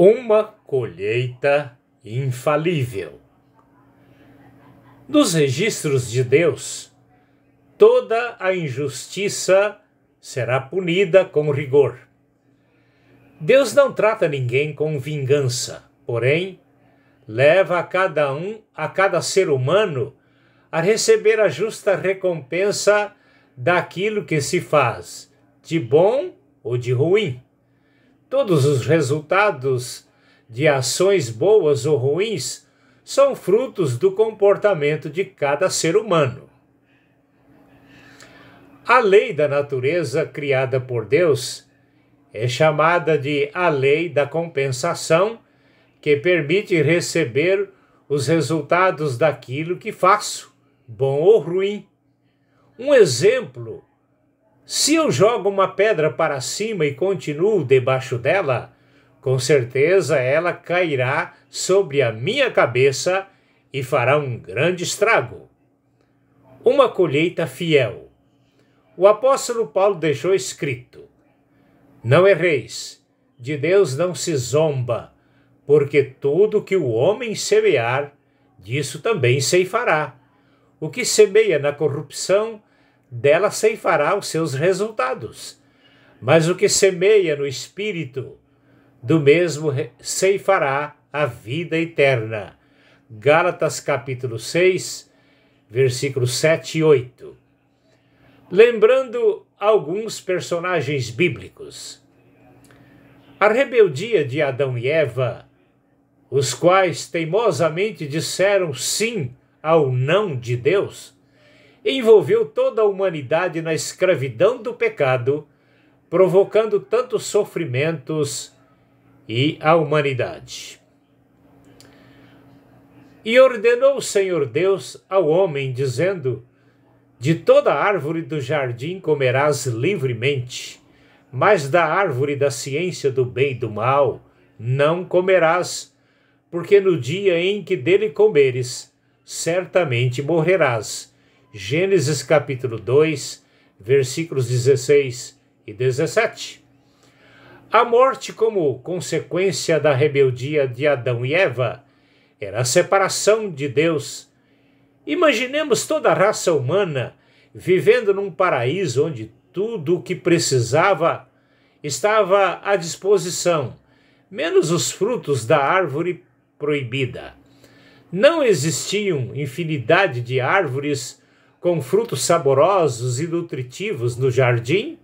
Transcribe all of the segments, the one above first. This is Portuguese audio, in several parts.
Uma colheita infalível. Nos registros de Deus, toda a injustiça será punida com rigor. Deus não trata ninguém com vingança, porém, leva a cada ser humano a receber a justa recompensa daquilo que se faz, de bom ou de ruim. Todos os resultados de ações boas ou ruins são frutos do comportamento de cada ser humano. A lei da natureza criada por Deus é chamada de a lei da compensação, que permite receber os resultados daquilo que faço, bom ou ruim. Um exemplo: se eu jogo uma pedra para cima e continuo debaixo dela, com certeza ela cairá sobre a minha cabeça e fará um grande estrago. Uma colheita fiel. O apóstolo Paulo deixou escrito: não erreis, de Deus não se zomba, porque tudo que o homem semear, disso também ceifará. O que semeia na corrupção, dela ceifará os seus resultados. Mas o que semeia no Espírito, do mesmo ceifará a vida eterna. Gálatas capítulo 6, versículos 7 e 8. Lembrando alguns personagens bíblicos. A rebeldia de Adão e Eva, os quais teimosamente disseram sim ao não de Deus, envolveu toda a humanidade na escravidão do pecado, provocando tantos sofrimentos à humanidade. E ordenou o Senhor Deus ao homem, dizendo: de toda árvore do jardim comerás livremente, mas da árvore da ciência do bem e do mal não comerás, porque no dia em que dele comeres, certamente morrerás. Gênesis capítulo 2, versículos 16 e 17. A morte, como consequência da rebeldia de Adão e Eva, era a separação de Deus. Imaginemos toda a raça humana vivendo num paraíso onde tudo o que precisava estava à disposição, menos os frutos da árvore proibida. Não existiam infinidade de árvores com frutos saborosos e nutritivos no jardim?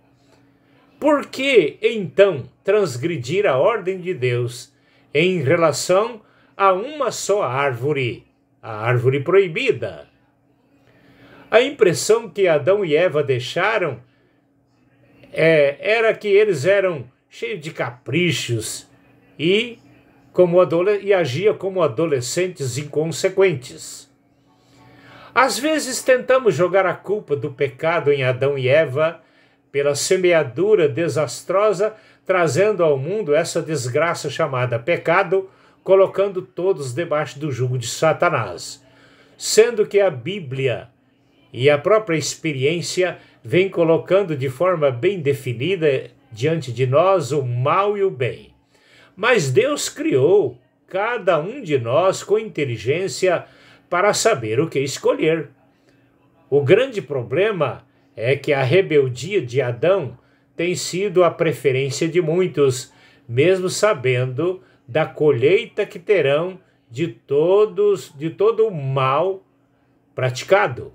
Por que, então, transgredir a ordem de Deus em relação a uma só árvore, a árvore proibida? A impressão que Adão e Eva deixaram era que eles eram cheios de caprichos e agiam como adolescentes inconsequentes. Às vezes tentamos jogar a culpa do pecado em Adão e Eva pela semeadura desastrosa, trazendo ao mundo essa desgraça chamada pecado, colocando todos debaixo do jugo de Satanás, sendo que a Bíblia e a própria experiência vem colocando de forma bem definida diante de nós o mal e o bem. Mas Deus criou cada um de nós com inteligência para saber o que escolher. O grande problema é que a rebeldia de Adão tem sido a preferência de muitos, mesmo sabendo da colheita que terão de todo o mal praticado.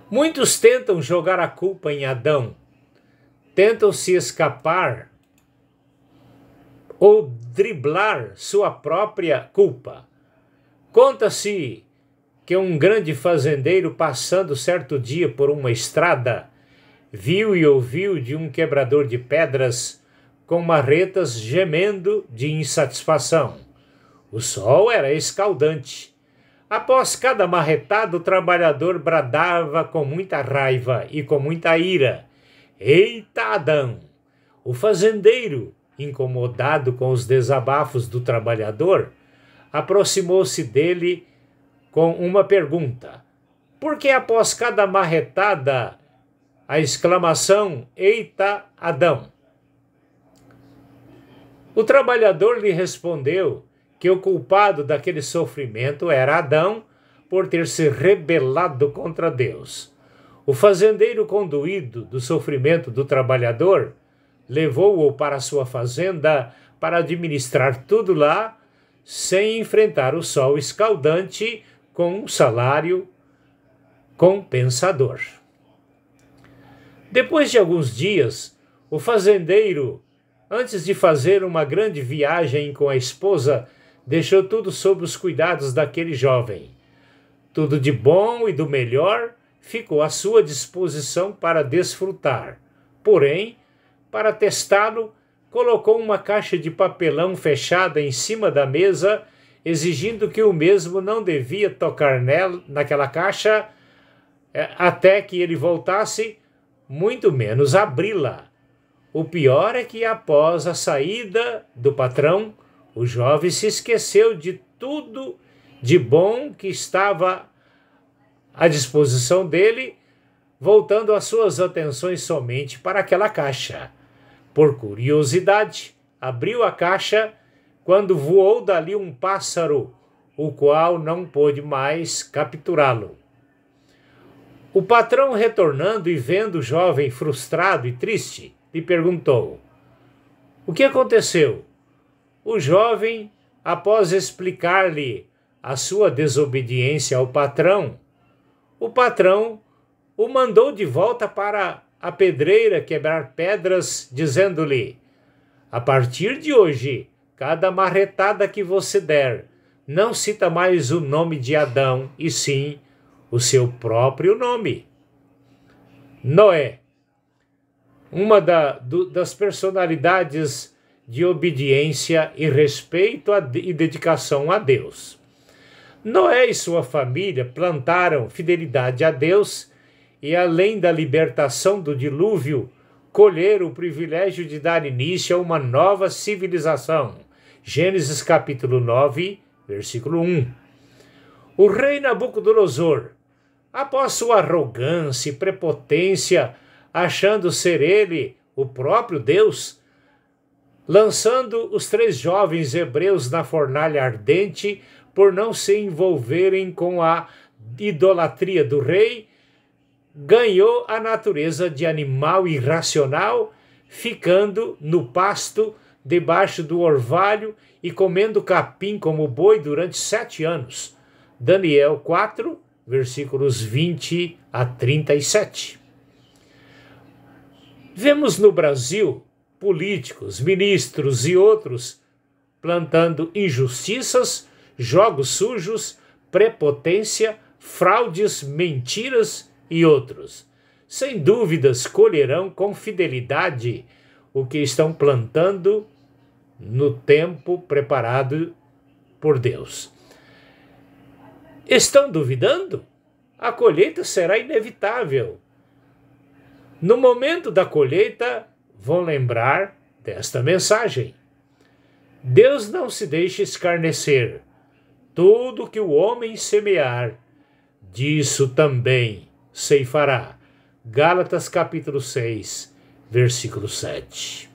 Muitos tentam jogar a culpa em Adão, tentam se escapar ou driblar sua própria culpa. Conta-se que um grande fazendeiro, passando certo dia por uma estrada, viu e ouviu de um quebrador de pedras com marretas gemendo de insatisfação. O sol era escaldante. Após cada marretada, o trabalhador bradava com muita raiva e com muita ira: eita, Adão! O fazendeiro, incomodado com os desabafos do trabalhador, aproximou-se dele com uma pergunta: por que após cada marretada a exclamação: eita, Adão? O trabalhador lhe respondeu que o culpado daquele sofrimento era Adão por ter se rebelado contra Deus. O fazendeiro, conduído do sofrimento do trabalhador, levou-o para sua fazenda para administrar tudo lá, sem enfrentar o sol escaldante com um salário compensador. Depois de alguns dias, o fazendeiro, antes de fazer uma grande viagem com a esposa, deixou tudo sob os cuidados daquele jovem. Tudo de bom e do melhor ficou à sua disposição para desfrutar. Porém, para testá-lo, colocou uma caixa de papelão fechada em cima da mesa, exigindo que o mesmo não devia tocar naquela caixa até que ele voltasse, muito menos abri-la. O pior é que, após a saída do patrão, o jovem se esqueceu de tudo de bom que estava à disposição dele, voltando as suas atenções somente para aquela caixa. Por curiosidade, abriu a caixa quando voou dali um pássaro, o qual não pôde mais capturá-lo. O patrão, retornando e vendo o jovem frustrado e triste, lhe perguntou: "O que aconteceu?" O jovem, após explicar-lhe a sua desobediência ao patrão, o patrão o mandou de volta para a pedreira quebrar pedras, dizendo-lhe: "A partir de hoje, cada marretada que você der, não cita mais o nome de Adão, e sim o seu próprio nome." Noé, uma das personalidades de obediência e respeito e dedicação a Deus. Noé e sua família plantaram fidelidade a Deus e, além da libertação do dilúvio, colheram o privilégio de dar início a uma nova civilização. Gênesis capítulo 9, versículo 1. O rei Nabucodonosor, após sua arrogância e prepotência, achando ser ele o próprio Deus, lançando os 3 jovens hebreus na fornalha ardente por não se envolverem com a idolatria do rei, ganhou a natureza de animal irracional, ficando no pasto debaixo do orvalho e comendo capim como boi durante 7 anos. Daniel 4, versículos 20 a 37. Vemos no Brasil políticos, ministros e outros plantando injustiças, jogos sujos, prepotência, fraudes, mentiras e outros. Sem dúvidas colherão com fidelidade o que estão plantando no tempo preparado por Deus. Estão duvidando? A colheita será inevitável. No momento da colheita, vão lembrar desta mensagem. Deus não se deixa escarnecer. Tudo que o homem semear, disso também ceifará. Gálatas capítulo 6, versículo 7.